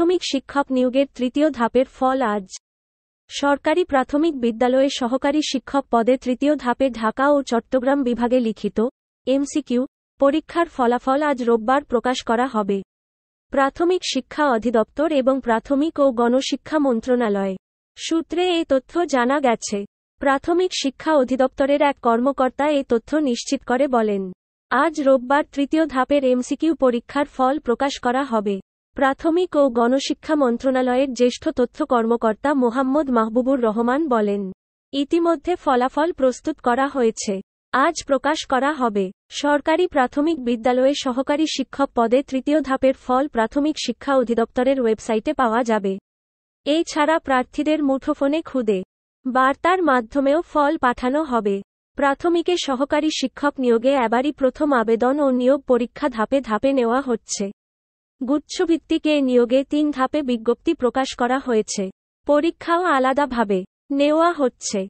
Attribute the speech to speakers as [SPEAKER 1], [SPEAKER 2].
[SPEAKER 1] প্রাথমিক শিক্ষক নিয়োগের তৃতীয় ধাপের ফল আজ। সরকারি প্রাথমিক বিদ্যালয়ে সহকারী শিক্ষক পদে তৃতীয় ধাপে ঢাকা ও চট্টগ্রাম বিভাগে লিখিত এমসিকিউ পরীক্ষার ফলাফল আজ রোববার প্রকাশ করা হবে। প্রাথমিক শিক্ষা অধিদপ্তর এবং প্রাথমিক ও গণশিক্ষা মন্ত্রণালয় সূত্রে এই তথ্য জানা গেছে। প্রাথমিক শিক্ষা অধিদপ্তরের এক কর্মকর্তা এই তথ্য নিশ্চিত করে বলেন, আজ রোববার তৃতীয় ধাপের এমসিকিউ পরীক্ষার ফল প্রকাশ করা হবে। প্রাথমিক ও গণশিক্ষা মন্ত্রণালয়ের জ্যেষ্ঠ তথ্য কর্মকর্তা মোহাম্মদ মাহবুবুর রহমান বলেন, ইতিমধ্যে ফলাফল প্রস্তুত করা হয়েছে। আজ প্রকাশ করা হবে। সরকারি প্রাথমিক বিদ্যালয়ে সহকারী শিক্ষক পদে তৃতীয় ধাপের ফল প্রাথমিক শিক্ষা অধিদপ্তরের ওয়েবসাইটে পাওয়া যাবে। এছাড়া প্রার্থীদের মুঠোফোনে খুদে বার্তার মাধ্যমেও ফল পাঠানো হবে। প্রাথমিকে সহকারী শিক্ষক নিয়োগে এবারই প্রথম আবেদন ও নিয়োগ পরীক্ষা ধাপে ধাপে নেওয়া হচ্ছে। গুচ্ছভিত্তিক এ নিয়োগে 3 ধাপে বিজ্ঞপ্তি প্রকাশ করা হয়েছে। পরীক্ষাও আলাদাভাবে নেওয়া হচ্ছে।